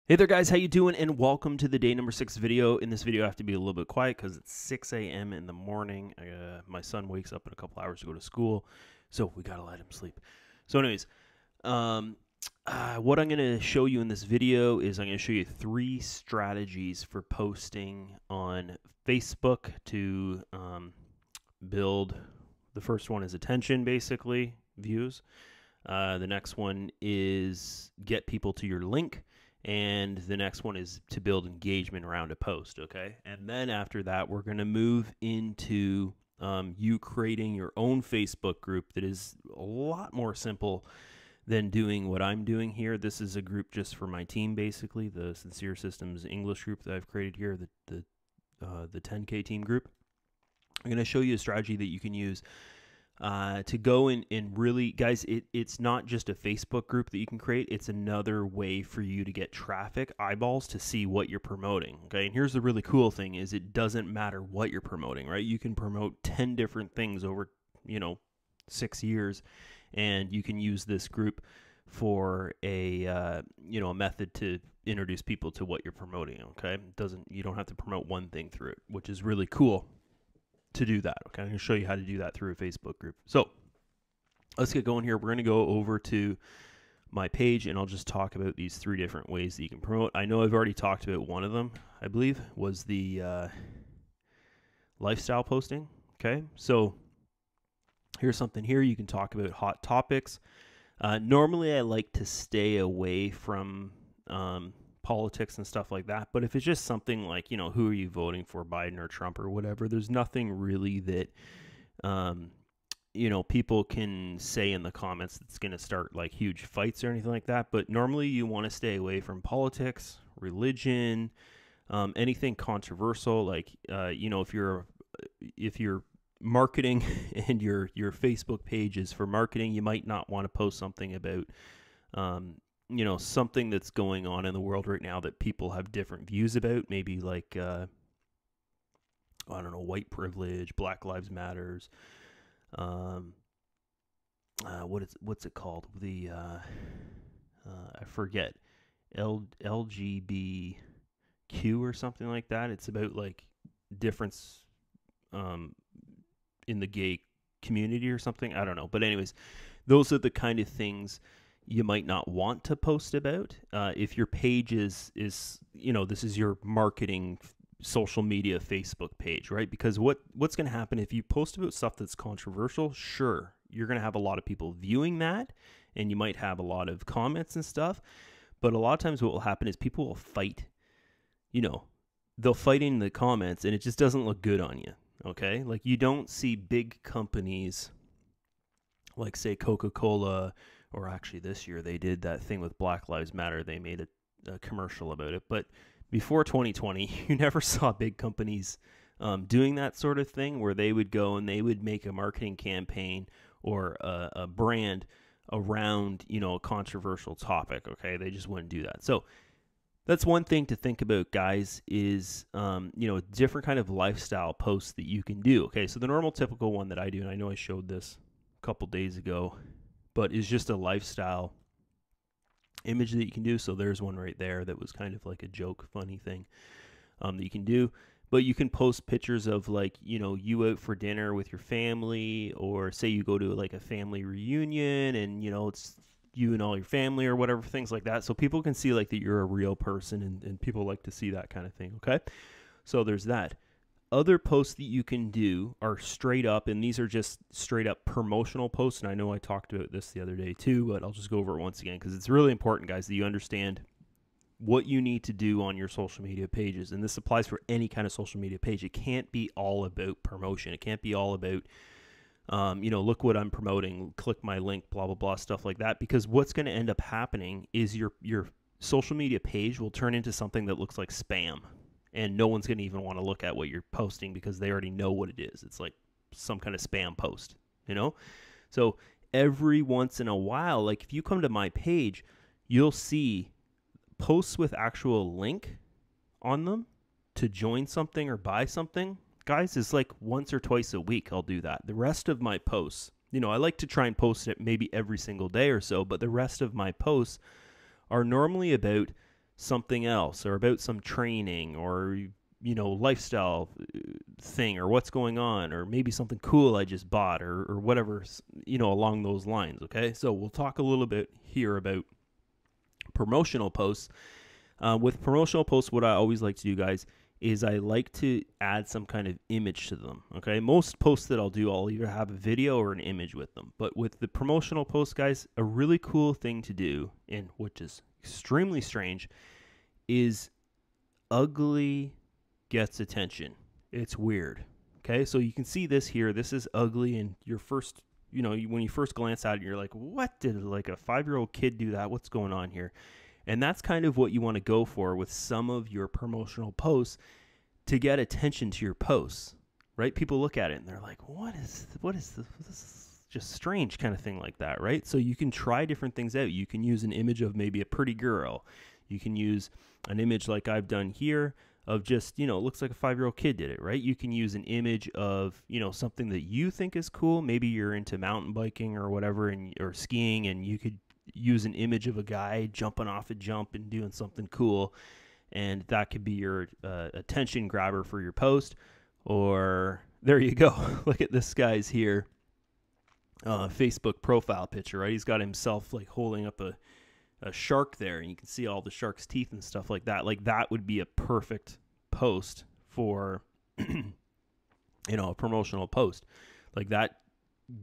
Hey there guys, how you doing? And welcome to the day number 6 video. In this video I have to be a little bit quiet because it's 6 a.m. in the morning. My son wakes up in a couple hours to go to school, so we gotta let him sleep. So anyways, what I'm going to show you in this video is I'm going to show you 3 strategies for posting on Facebook to build. The first one is attention, basically, views. The next one is get people to your link. And the next one is to build engagement around a post, okay? And then after that, we're going to move into you creating your own Facebook group that is a lot more simple than doing what I'm doing here. This is a group just for my team, basically, the Sincere Systems English group that I've created here, the 10K team group. I'm going to show you a strategy that you can use to go and really, guys, it's not just a Facebook group that you can create. It's another way for you to get traffic, eyeballs, to see what you're promoting, okay? And here's the really cool thing is it doesn't matter what you're promoting, right? You can promote 10 different things over, 6 years, and you can use this group for a, a method to introduce people to what you're promoting, okay? You don't have to promote one thing through it, which is really cool to do that. Okay, I'm going to show you how to do that through a Facebook group. So let's get going here. We're going to go over to my page and I'll just talk about these 3 different ways that you can promote. I know I've already talked about one of them, I believe, was the lifestyle posting. Okay, so here's something here. You can talk about hot topics. Normally I like to stay away from politics and stuff like that, but if it's just something like, who are you voting for, Biden or Trump or whatever, there's nothing really that people can say in the comments that's going to start like huge fights or anything like that. But normally you want to stay away from politics, religion, anything controversial, like if you're marketing and your Facebook page is for marketing, you might not want to post something about something that's going on in the world right now that people have different views about, maybe like, I don't know, white privilege, Black Lives Matters, what's it called? I forget, LGBTQ or something like that. It's about like difference, in the gay community or something. I don't know. But anyways, those are the kind of things you might not want to post about. If your page is this is your marketing social media Facebook page, right? Because what's going to happen if you post about stuff that's controversial, sure, you're going to have a lot of people viewing that and you might have a lot of comments and stuff. But a lot of times what will happen is people will fight, they'll fight in the comments and it just doesn't look good on you, okay? Like you don't see big companies like, say, Coca-Cola, or actually this year they did that thing with Black Lives Matter. They made a commercial about it. But before 2020, you never saw big companies doing that sort of thing where they would go and they would make a marketing campaign or a brand around, a controversial topic, okay? They just wouldn't do that. So that's one thing to think about, guys, is, different kind of lifestyle posts that you can do, okay? So the normal typical one that I do, and I know I showed this a couple days ago, but is just a lifestyle image that you can do. So there's one right there that was kind of like a joke, funny thing that you can do. But you can post pictures of like, you out for dinner with your family, or say you go to like a family reunion and, it's you and all your family or whatever, things like that. So people can see like that you're a real person and people like to see that kind of thing, okay? So there's that. Other posts that you can do are straight up, and these are just straight up promotional posts. And I know I talked about this the other day too, but I'll just go over it once again because it's really important, guys, that you understand what you need to do on your social media pages. And this applies for any kind of social media page. It can't be all about promotion. It can't be all about, look what I'm promoting, click my link, blah, blah, blah, stuff like that. Because what's going to end up happening is your social media page will turn into something that looks like spam. And no one's going to even want to look at what you're posting because they already know what it is. It's like some kind of spam post, So every once in a while, like if you come to my page, you'll see posts with actual link on them to join something or buy something. Guys, it's like once or twice a week I'll do that. The rest of my posts, I like to try and post it maybe every single day or so, but the rest of my posts are normally about something else, or about some training, or lifestyle thing, or what's going on, or maybe something cool I just bought, or whatever, along those lines. Okay, so we'll talk a little bit here about promotional posts. With promotional posts, what I always like to do, guys, is I like to add some kind of image to them. Okay, most posts that I'll do, I'll either have a video or an image with them. But with the promotional posts, guys, a really cool thing to do, and which is extremely strange, is ugly gets attention. It's weird. Okay, so you can see this here. This is ugly, and your first, when you first glance at it, you're like, what did like a 5-year-old kid do that? What's going on here? And that's kind of what you want to go for with some of your promotional posts to get attention to your posts, right? People look at it and they're like, what is this? This is just strange, kind of thing like that, right? So you can try different things out. You can use an image of maybe a pretty girl. You can use an image like I've done here of just, it looks like a 5-year-old kid did it, right? You can use an image of, something that you think is cool. Maybe you're into mountain biking or whatever, or skiing, and you could use an image of a guy jumping off a jump and doing something cool, and that could be your attention grabber for your post. Or there you go. Look at this guy's here Facebook profile picture, right? He's got himself like holding up a shark there, and you can see all the shark's teeth and stuff like that. Like that would be a perfect post for a promotional post. Like that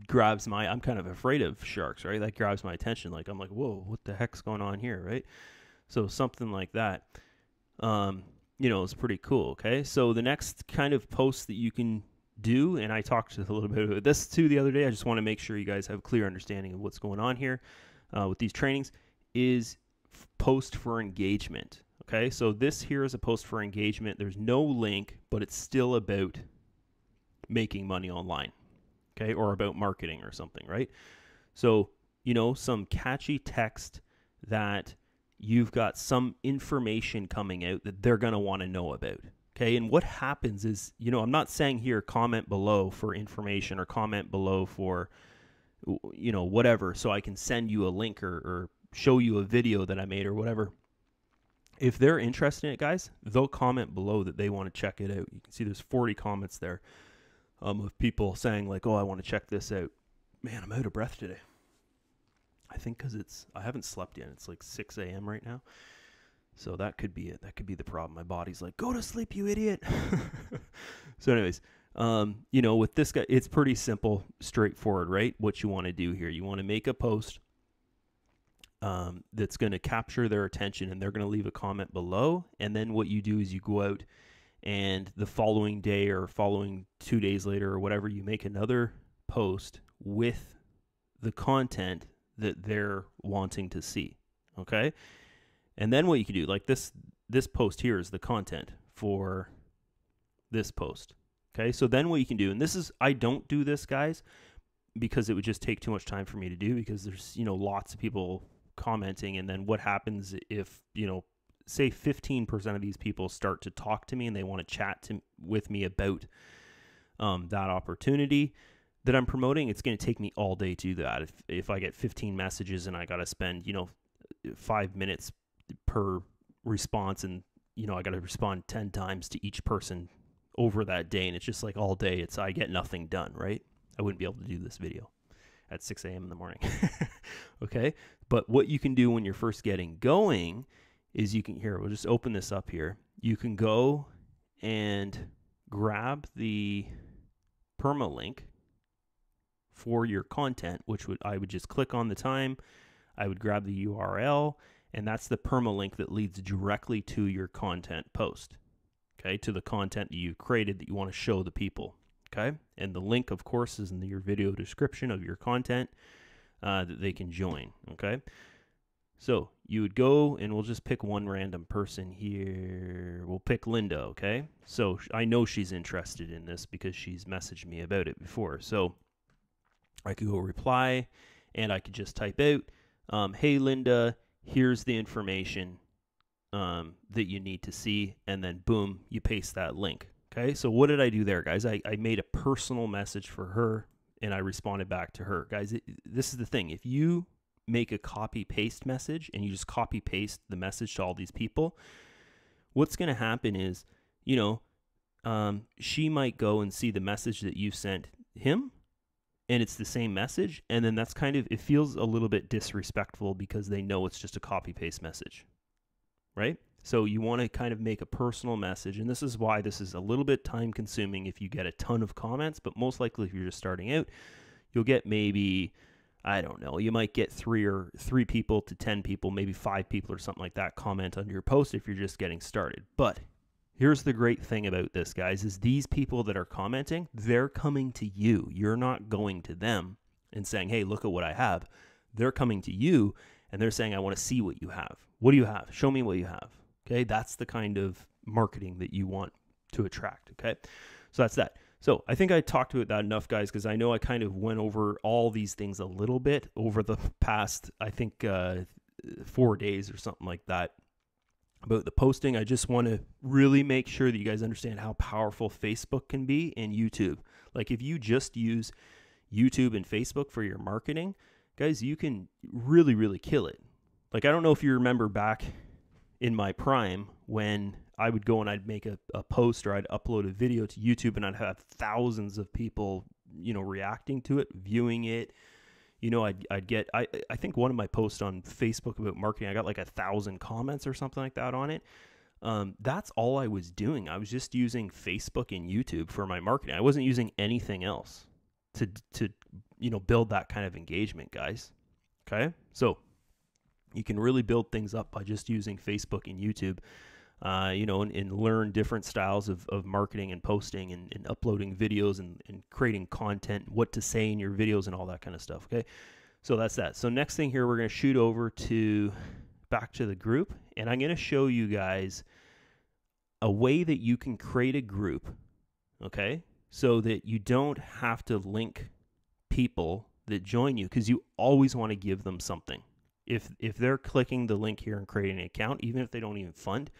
grabs I'm kind of afraid of sharks, right? That grabs my attention. Like I'm like, whoa, what the heck's going on here, right? So something like that, is pretty cool. Okay, so the next kind of post that you can do, and I talked a little bit about this too the other day. I just want to make sure you guys have a clear understanding of what's going on here with these trainings. Is post for engagement. Okay, so this here is a post for engagement. There's no link, but it's still about making money online. Okay, or about marketing or something, right? So, some catchy text that you've got some information coming out that they're going to want to know about. Okay, and what happens is, I'm not saying here comment below for information or comment below for, whatever, so I can send you a link or show you a video that I made or whatever. If they're interested in it, guys, they'll comment below that they want to check it out. You can see there's 40 comments there. Of people saying like, oh, I want to check this out. Man, I'm out of breath today. I think because I haven't slept yet. It's like 6 a.m. right now. So that could be it. That could be the problem. My body's like, go to sleep, you idiot. So anyways, with this guy, it's pretty simple, straightforward, right? What you want to do here. You want to make a post that's going to capture their attention, and they're going to leave a comment below. And then what you do is you go out, and the following day or following 2 days later or whatever, you make another post with the content that they're wanting to see. Okay? And then what you can do, like this post here is the content for this post. Okay? So then what you can do, and I don't do this, guys, because it would just take too much time for me to do, because there's, lots of people commenting. And then what happens if, say 15% of these people start to talk to me and they want to chat with me about that opportunity that I'm promoting, it's going to take me all day to do that. If I get 15 messages and I got to spend, 5 minutes per response, and, I got to respond 10 times to each person over that day, and it's just like all day, I get nothing done, right? I wouldn't be able to do this video at 6 a.m. in the morning. Okay? But what you can do when you're first getting going is we'll just open this up here. You can go and grab the permalink for your content, I would just click on the time, I would grab the URL, and that's the permalink that leads directly to your content post, okay, to the content that you've created that you want to show the people, okay? And the link, of course, is in your video description of your content that they can join, okay? So you would go, and we'll just pick one random person here. We'll pick Linda, okay? So I know she's interested in this because she's messaged me about it before. So I could go reply, and I could just type out, hey, Linda, here's the information that you need to see, and then boom, you paste that link, okay? So what did I do there, guys? I made a personal message for her, and I responded back to her. Guys, this is the thing. If you make a copy paste message and you just copy paste the message to all these people, what's going to happen is, she might go and see the message that you sent him, and it's the same message, and then that's kind of, it feels a little bit disrespectful because they know it's just a copy paste message, right? So you want to kind of make a personal message, and this is why this is a little bit time consuming if you get a ton of comments, but most likely if you're just starting out, you'll get maybe, I don't know, you might get 3 people to 10 people, maybe 5 people or something like that comment under your post if you're just getting started. But here's the great thing about this, guys, is these people that are commenting, they're coming to you. You're not going to them and saying, hey, look at what I have. They're coming to you and they're saying, I want to see what you have. What do you have? Show me what you have. Okay, that's the kind of marketing that you want to attract. Okay, so that's that. So I think I talked about that enough, guys, because I know I kind of went over all these things a little bit over the past, I think, 4 days or something like that about the posting. I just want to really make sure that you guys understand how powerful Facebook can be and YouTube. Like if you just use YouTube and Facebook for your marketing, guys, you can really, really kill it. Like, I don't know if you remember back in my prime when I would go and I'd make a post or I'd upload a video to YouTube and I'd have thousands of people, reacting to it, viewing it. I'd get, I think one of my posts on Facebook about marketing, I got like 1,000 comments or something like that on it. That's all I was doing. I was just using Facebook and YouTube for my marketing. I wasn't using anything else to build that kind of engagement, guys. Okay. So you can really build things up by just using Facebook and YouTube, and learn different styles of marketing and posting and uploading videos and creating content, what to say in your videos and all that kind of stuff. Okay. So that's that. So next thing here, we're going to shoot over back to the group, and I'm going to show you guys a way that you can create a group. Okay. So that you don't have to link people that join you, because you always want to give them something. If they're clicking the link here and creating an account, even if they don't even fund,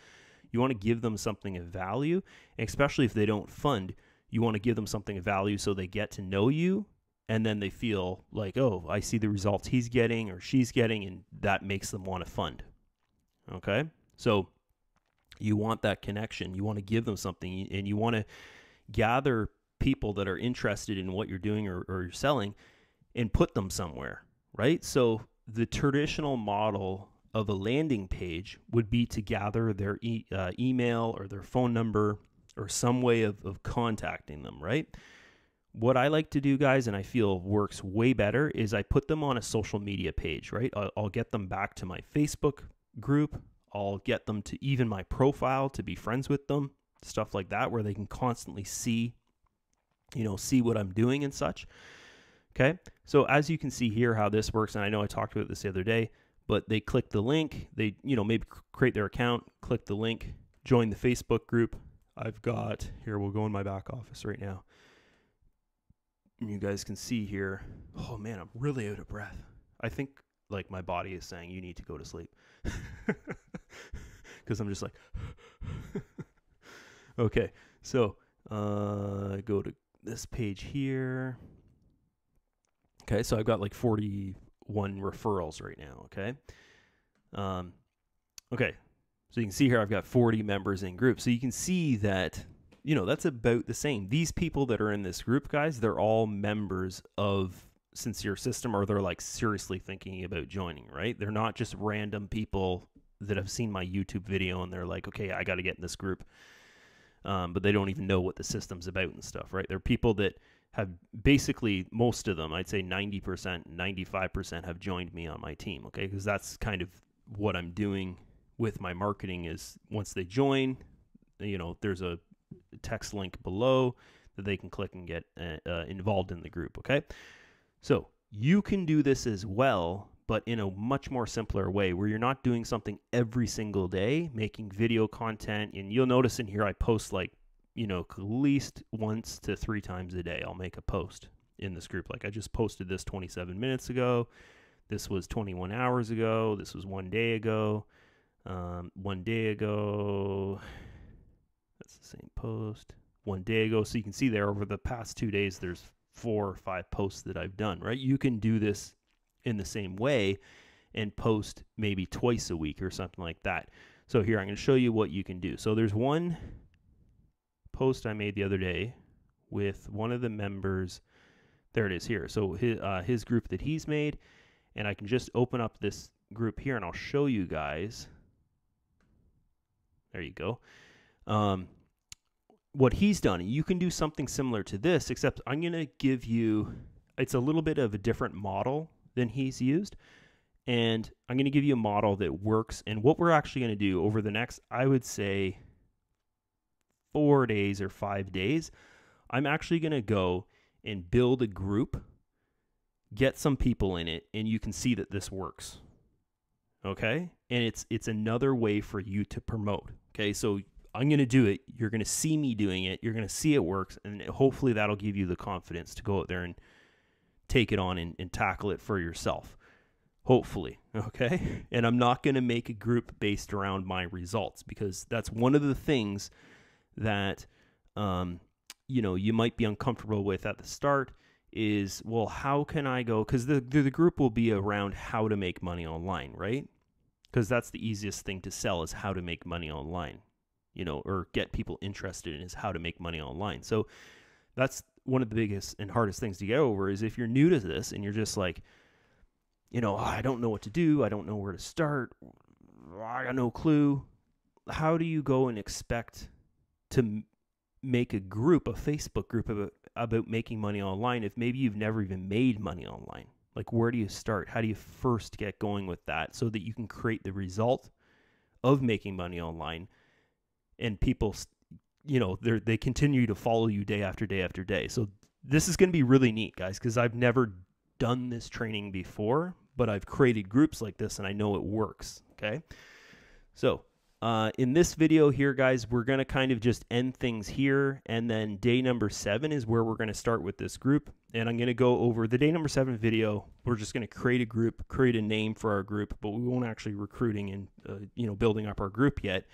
you want to give them something of value. And especially if they don't fund, you want to give them something of value so they get to know you, and then they feel like, oh, I see the results he's getting or she's getting, and that makes them want to fund. Okay? So you want that connection. You want to give them something, and you want to gather people that are interested in what you're doing or you're selling and put them somewhere, right? So the traditional model of a landing page would be to gather their email or their phone number or some way of contacting them, right? What I like to do, guys, and I feel works way better, is I put them on a social media page, right? I'll get them back to my Facebook group. I'll get them to even my profile to be friends with them, stuff like that, where they can constantly see what I'm doing and such. Okay, so as you can see here how this works, and I know I talked about this the other day, but they click the link, they maybe create their account, click the link, join the Facebook group. I've got, here, we'll go in my back office right now. And you guys can see here, oh man, I'm really out of breath. I think like my body is saying you need to go to sleep. Because I'm just like, okay, so go to this page here. Okay, so I've got like 41 referrals right now, okay? Okay, so you can see here I've got 40 members in group. So you can see that, that's about the same. These people that are in this group, guys, they're all members of Sincere System, or they're like seriously thinking about joining, right? They're not just random people that have seen my YouTube video and they're like, okay, I got to get in this group. But they don't even know what the system's about and stuff, right? They're people that have basically, most of them, I'd say 90%, 95% have joined me on my team, okay? Because that's kind of what I'm doing with my marketing is once they join, there's a text link below that they can click and get involved in the group, okay? So you can do this as well, but in a much more simpler way where you're not doing something every single day, making video content. And you'll notice in here I post like, at least once to 3 times a day. I'll make a post in this group. Like I just posted this 27 minutes ago. This was 21 hours ago. This was 1 day ago. 1 day ago. That's the same post. 1 day ago. So you can see there over the past 2 days, there's 4 or 5 posts that I've done, right? You can do this in the same way and post maybe twice a week or something like that. So here, I'm going to show you what you can do. So there's one post I made the other day with one of the members. There it is here. So his group that he's made, and I can just open up this group here and I'll show you guys. There you go. What he's done. You can do something similar to this, except I'm going to give you, it's a little bit of a different model than he's used. And I'm going to give you a model that works. And what we're actually going to do over the next, I would say, 4 days or 5 days, I'm actually going to go and build a group, get some people in it, and you can see that this works. Okay? And it's another way for you to promote. Okay? So I'm going to do it. You're going to see me doing it. You're going to see it works. And hopefully that'll give you the confidence to go out there and take it on and tackle it for yourself. Hopefully. Okay? And I'm not going to make a group based around my results, because that's one of the things that, you might be uncomfortable with at the start is, well, how can I go? Because the group will be around how to make money online, right? Because that's the easiest thing to sell, is how to make money online, or get people interested in, is how to make money online. So that's one of the biggest and hardest things to get over, is if you're new to this and you're just like, I don't know what to do. I don't know where to start. I got no clue. How do you go and expect to make a group, a Facebook group about making money online, if maybe you've never even made money online? Like, where do you start? How do you first get going with that so that you can create the result of making money online, and people, they continue to follow you day after day after day? So this is going to be really neat, guys, because I've never done this training before, but I've created groups like this and I know it works. Okay. So in this video here, guys, we're going to kind of just end things here. And then day number 7 is where we're going to start with this group. And I'm going to go over the day number 7 video. We're just going to create a group, create a name for our group, but we won't actually recruiting and, building up our group yet.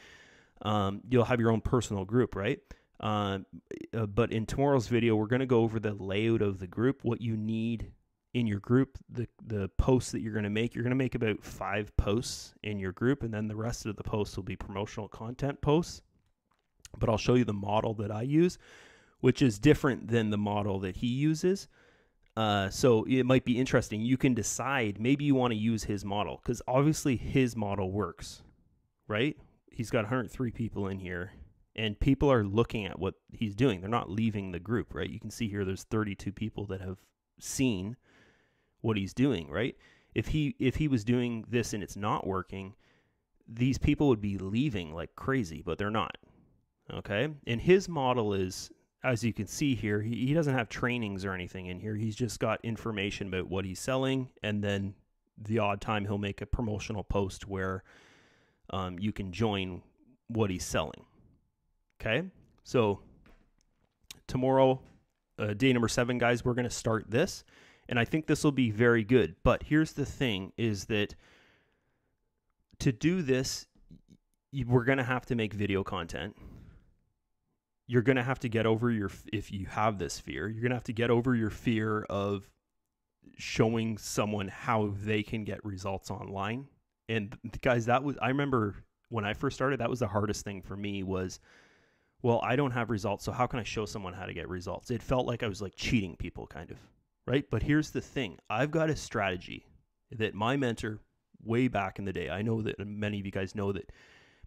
You'll have your own personal group, right? But in tomorrow's video, we're going to go over the layout of the group, what you need in your group, the posts that you're going to make. You're going to make about 5 posts in your group, and then the rest of the posts will be promotional content posts. But I'll show you the model that I use, which is different than the model that he uses. So it might be interesting. You can decide, maybe you want to use his model, because obviously his model works, right? He's got 103 people in here, and people are looking at what he's doing. They're not leaving the group, right? You can see here there's 32 people that have seen what he's doing, right? If he was doing this and it's not working, these people would be leaving like crazy, but they're not. Okay? And his model is, as you can see here, he doesn't have trainings or anything in here. He's just got information about what he's selling, and then the odd time he'll make a promotional post where you can join what he's selling. Okay? So tomorrow, day number 7, guys, we're going to start this. And I think this will be very good. But here's the thing, is that to do this, we're going to have to make video content. You're going to have to get over if you have this fear, you're going to have to get over your fear of showing someone how they can get results online. And guys, I remember when I first started, that was the hardest thing for me was, well, I don't have results, so how can I show someone how to get results? It felt like I was like cheating people, kind of. Right? But here's the thing. I've got a strategy that my mentor way back in the day, I know that many of you guys know that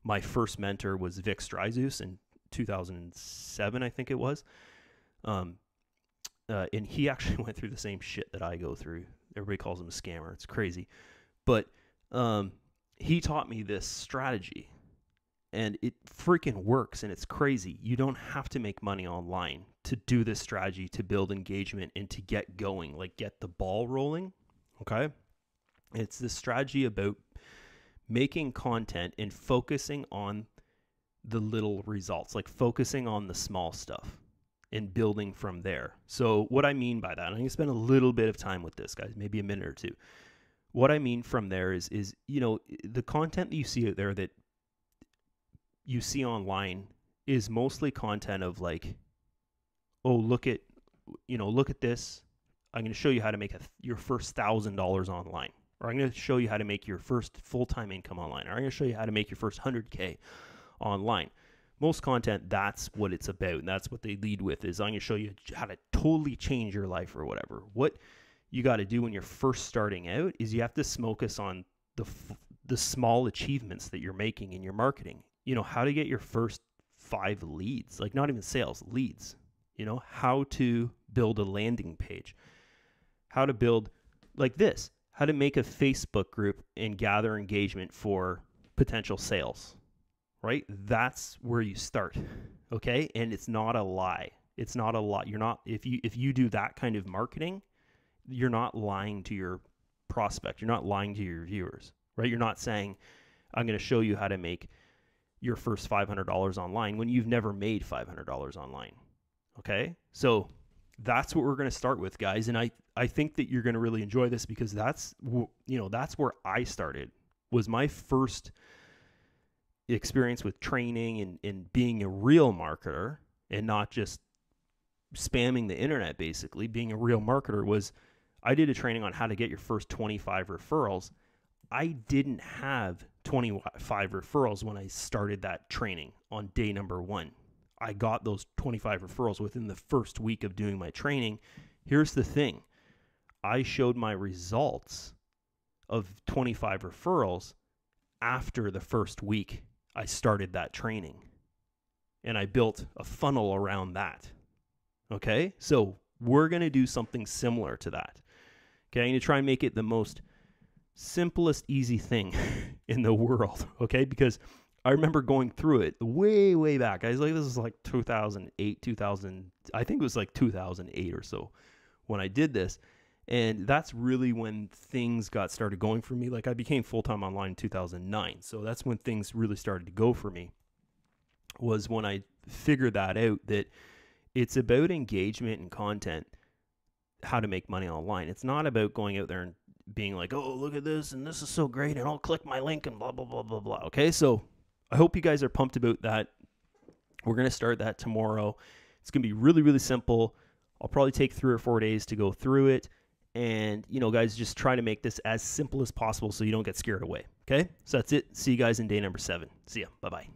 my first mentor was Vic Stryzus in 2007, I think it was. And he actually went through the same shit that I go through. Everybody calls him a scammer. It's crazy. But he taught me this strategy, and it freaking works, and it's crazy. You don't have to make money online to do this strategy, to build engagement and to get going, like get the ball rolling. Okay? It's this strategy about making content and focusing on the little results, like focusing on the small stuff and building from there. So what I mean by that, I'm going to spend a little bit of time with this, guys, maybe a minute or two. What I mean from there is the content that you see out there that you see online is mostly content of like, oh, look at this. I'm going to show you how to make your first $1,000 online, or I'm going to show you how to make your first full-time income online, or I'm going to show you how to make your first 100K online. Most content, that's what it's about, and that's what they lead with, is I'm going to show you how to totally change your life or whatever. What you got to do when you're first starting out is you have to focus on the small achievements that you're making in your marketing. You know, how to get your first 5 leads, like not even sales, leads. You know, how to build a landing page, how to build like this, how to make a Facebook group and gather engagement for potential sales, right? That's where you start, okay? And it's not a lie. It's not a lie. You're not, if you do that kind of marketing, you're not lying to your prospect. You're not lying to your viewers, right? You're not saying, I'm going to show you how to make your first $500 online when you've never made $500 online. Okay, so that's what we're going to start with, guys. And I think that you're going to really enjoy this, because that's where I started, was my first experience with training and being a real marketer and not just spamming the internet. Basically, being a real marketer was, I did a training on how to get your first 25 referrals. I didn't have 25 referrals when I started that training on day number 1. I got those 25 referrals within the first week of doing my training. Here's the thing. I showed my results of 25 referrals after the first week I started that training. And I built a funnel around that. Okay? So we're going to do something similar to that. Okay? I'm going to try and make it the most simplest, easy thing in the world. Okay? Because I remember going through it way back. I was like, this is like 2008, I think it was like 2008 or so when I did this. And that's really when things got started going for me. Like, I became full-time online in 2009. So that's when things really started to go for me, was when I figured that out, that it's about engagement and content, how to make money online. It's not about going out there and being like, oh, look at this, and this is so great, and I'll click my link and blah, blah, blah, blah, blah. Okay, so I hope you guys are pumped about that. We're going to start that tomorrow. It's going to be really simple. I'll probably take 3 or 4 days to go through it. And, you know, guys, just try to make this as simple as possible so you don't get scared away. Okay? So that's it. See you guys in day number 7. See ya. Bye-bye.